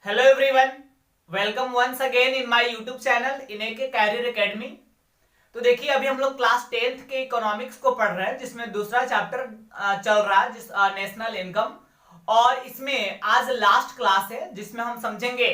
Hello everyone, welcome once again in my YouTube channel इनके career academy. तो देखिए, अभी हम लोग क्लास 10th के इकोनॉमिक्स को पढ़ रहे हैं, जिसमें दूसरा चैप्टर चल रहा है जिस नेशनल इनकम। और इसमें आज लास्ट क्लास है जिसमें हम समझेंगे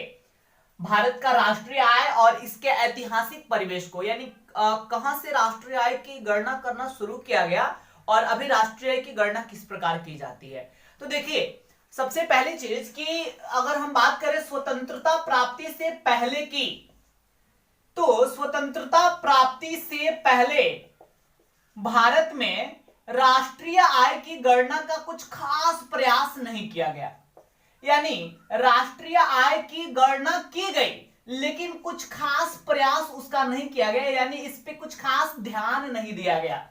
भारत का राष्ट्रीय आय और इसके ऐतिहासिक परिवेश को, यानी कहां से राष्ट्रीय आय की गणना करना शुरू किया गया और अभी राष्ट्रीय आय की गणना किस प्रकार की जाती है। तो देखिए, सबसे पहली चीज कि अगर हम बात करें स्वतंत्रता प्राप्ति से पहले की, तो स्वतंत्रता प्राप्ति से पहले भारत में राष्ट्रीय आय की गणना का कुछ खास प्रयास नहीं किया गया। यानी राष्ट्रीय आय की गणना की गई लेकिन कुछ खास प्रयास उसका नहीं किया गया, यानी इस पे कुछ खास ध्यान नहीं दिया गया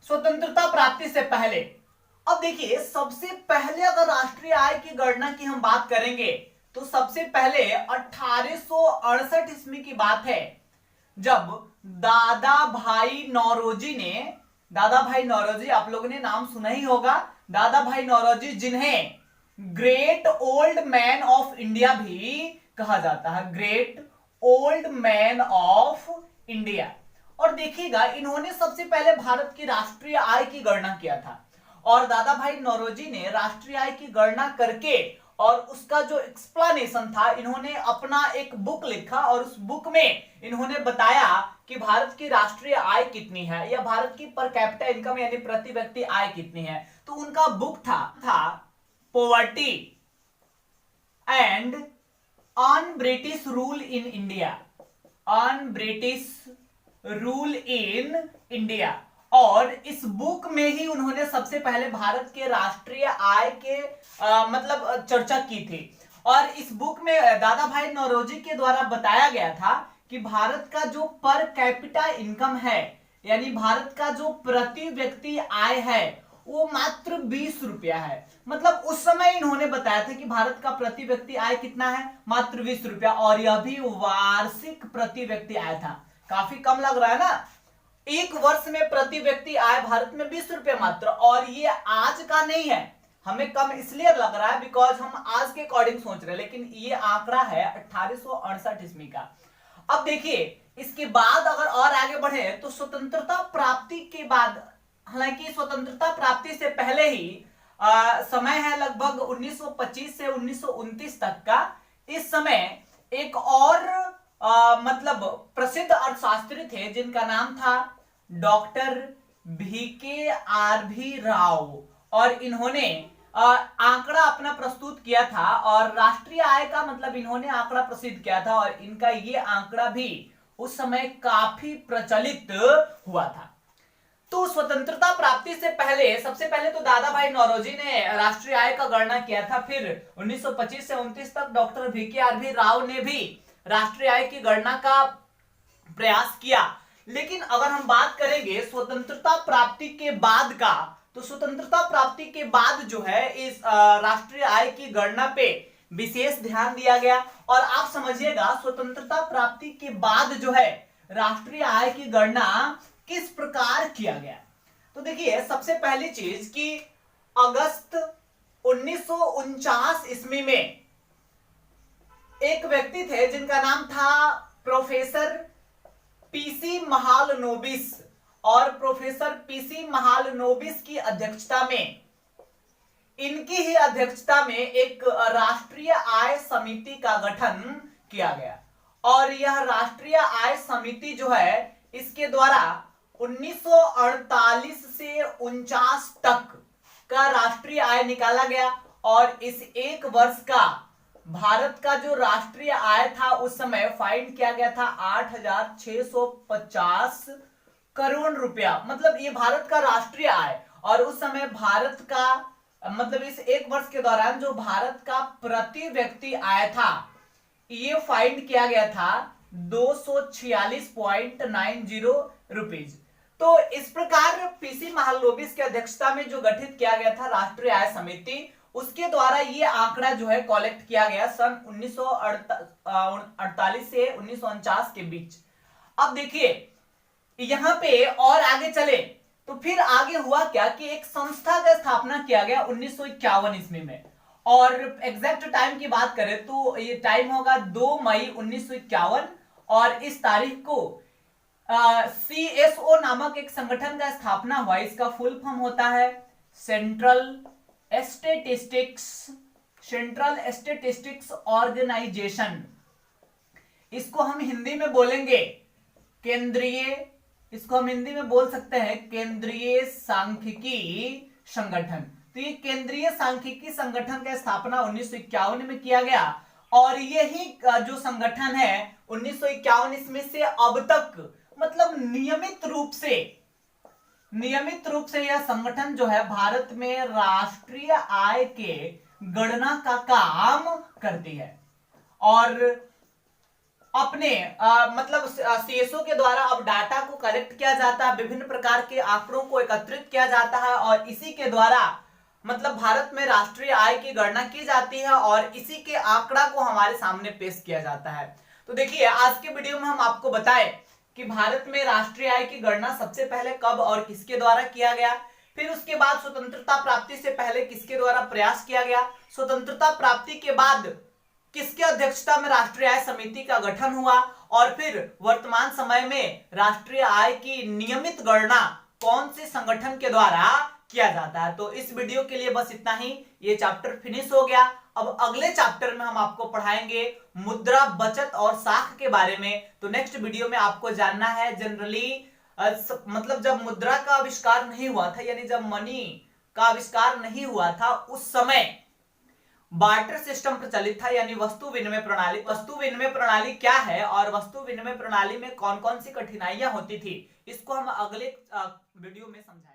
स्वतंत्रता प्राप्ति से पहले। अब देखिए, सबसे पहले अगर राष्ट्रीय आय की गणना की हम बात करेंगे तो सबसे पहले 1868 ईस्वी की बात है, जब दादा भाई नौरोजी, आप लोगों ने नाम सुना ही होगा, दादा भाई नौरोजी, जिन्हें great old man of India भी कहा जाता है, great old man of India. और देखिएगा, इन्होंने सबसे पहले भारत की राष्ट्रीय आय की गणना किया था। और दादा भाई नौरोजी ने राष्ट्रीय आय की गणना करके और उसका जो एक्सप्लेनेशन था, इन्होंने अपना एक बुक लिखा और उस बुक में इन्होंने बताया कि भारत की राष्ट्रीय आय कितनी है या भारत की पर कैपिटा इनकम यानी प्रति व्यक्ति आय कितनी है। तो उनका बुक था poverty and on British rule in India, on British rule in India. और इस बुक में ही उन्होंने सबसे पहले भारत के राष्ट्रीय आय के मतलब चर्चा की थी। और इस बुक में दादा भाई नौरोजी के द्वारा बताया गया था कि भारत का जो पर कैपिटा इनकम है, यानी भारत का जो प्रति व्यक्ति आय है, वो मात्र 20 रुपया है। मतलब उस समय इन्होंने बताया था कि भारत का प्रति व्यक्ति आय कितना है, मात्र 20 रुपया। और यह भी वार्षिक प्रति व्यक्ति आय था। काफी कम लग रहा है ना, एक वर्ष में प्रति व्यक्ति आय भारत में 20 रुपये मात्र। और ये आज का नहीं है, हमें कम इसलिए लग रहा है बिकॉज हम आज के अकॉर्डिंग सोच रहे हैं, लेकिन ये आंकड़ा है 1868 ईस्वी का। अब देखिए, इसके बाद अगर और आगे बढ़े तो स्वतंत्रता प्राप्ति के बाद, हालांकि स्वतंत्रता प्राप्ति से पहले ही समय है लगभग 1925 से 1929 तक का। इस समय एक और मतलब प्रसिद्ध अर्थशास्त्री थे जिनका नाम था डॉक्टर VKRV राव। और इन्होंने आंकड़ा अपना प्रस्तुत किया था और राष्ट्रीय आय का मतलब इन्होंने आंकड़ा प्रसिद्ध किया था। और इनका ये आंकड़ा भी उस समय काफी प्रचलित हुआ था। तो स्वतंत्रता प्राप्ति से पहले सबसे पहले तो दादा भाई नौरोजी ने राष्ट्रीय आय का गणना किया था। फिर 1925 से 29 तक डॉक्टर VKRV राव ने भी राष्ट्रीय आय की गणना का प्रयास किया। लेकिन अगर हम बात करेंगे स्वतंत्रता प्राप्ति के बाद का, तो स्वतंत्रता प्राप्ति के बाद जो है इस राष्ट्रीय आय की गणना पे विशेष ध्यान दिया गया। और आप समझिएगा, स्वतंत्रता प्राप्ति के बाद जो है राष्ट्रीय आय की गणना किस प्रकार किया गया। तो देखिए, सबसे पहली चीज कि अगस्त 1949 ईस्वी में एक व्यक्ति थे जिनका नाम था प्रोफेसर PC महालनोबिस। और प्रोफेसर PC महालनोबिस की अध्यक्षता में, इनकी ही अध्यक्षता में एक राष्ट्रीय आय समिति का गठन किया गया। और यह राष्ट्रीय आय समिति जो है, इसके द्वारा 1948 से 49 तक का राष्ट्रीय आय निकाला गया। और इस एक वर्ष का भारत का जो राष्ट्रीय आय था उस समय फाइंड किया गया था 8,650 करोड़ रुपया। मतलब ये भारत का राष्ट्रीय आय। और उस समय भारत का मतलब इस एक वर्ष के दौरान जो भारत का प्रति व्यक्ति आय था, ये फाइंड किया गया था 246.90 रुपीज। तो इस प्रकार PC महालनोबिस की अध्यक्षता में जो गठित किया गया था राष्ट्रीय आय समिति, उसके द्वारा ये आंकड़ा जो है कलेक्ट किया गया सन 1948 से 1949 के बीच। अब देखिए, यहां पे और आगे चले तो फिर आगे हुआ क्या कि एक संस्था का स्थापना किया गया 1951 ईस्वी में। और एग्जैक्ट टाइम की बात करें तो ये टाइम होगा 2 मई 1951 और इस तारीख को CSO नामक एक संगठन का स्थापना हुआ। इसका फुल फॉर्म होता है सेंट्रल स्टेटिस्टिक्स ऑर्गेनाइजेशन। इसको हम हिंदी में बोलेंगे इसको हम हिंदी में बोल सकते हैं केंद्रीय सांख्यिकी संगठन। तो ये केंद्रीय सांख्यिकी संगठन का स्थापना 1951 में किया गया और यही जो संगठन है 1951 इसमें से अब तक मतलब नियमित रूप से यह संगठन जो है भारत में राष्ट्रीय आय के गणना का काम करती है और अपने मतलब सीएसओ के द्वारा अब डाटा को कलेक्ट किया जाता है, विभिन्न प्रकार के आंकड़ों को एकत्रित किया जाता है और इसी के द्वारा मतलब भारत में राष्ट्रीय आय की गणना की जाती है और इसी के आंकड़ा को हमारे सामने पेश किया जाता है। तो देखिए आज के वीडियो में हम आपको बताएं कि भारत में राष्ट्रीय आय की गणना सबसे पहले कब और किसके द्वारा किया गया, फिर उसके बाद स्वतंत्रता प्राप्ति से पहले किसके द्वारा प्रयास किया गया, स्वतंत्रता प्राप्ति के बाद किसके अध्यक्षता में राष्ट्रीय आय समिति का गठन हुआ और फिर वर्तमान समय में राष्ट्रीय आय की नियमित गणना कौन से संगठन के द्वारा किया जाता है। तो इस वीडियो के लिए बस इतना ही, ये चैप्टर फिनिश हो गया। अब अगले चैप्टर में हम आपको पढ़ाएंगे मुद्रा, बचत और साख के बारे में। तो नेक्स्ट वीडियो में आपको जानना है जनरली मतलब जब मुद्रा का आविष्कार नहीं हुआ था यानी जब मनी का आविष्कार नहीं हुआ था उस समय बार्टर सिस्टम प्रचलित था यानी वस्तु विनिमय प्रणाली। वस्तु विनिमय प्रणाली क्या है और वस्तु विनिमय प्रणाली में कौन कौन सी कठिनाइयां होती थी, इसको हम अगले वीडियो में समझाएंगे।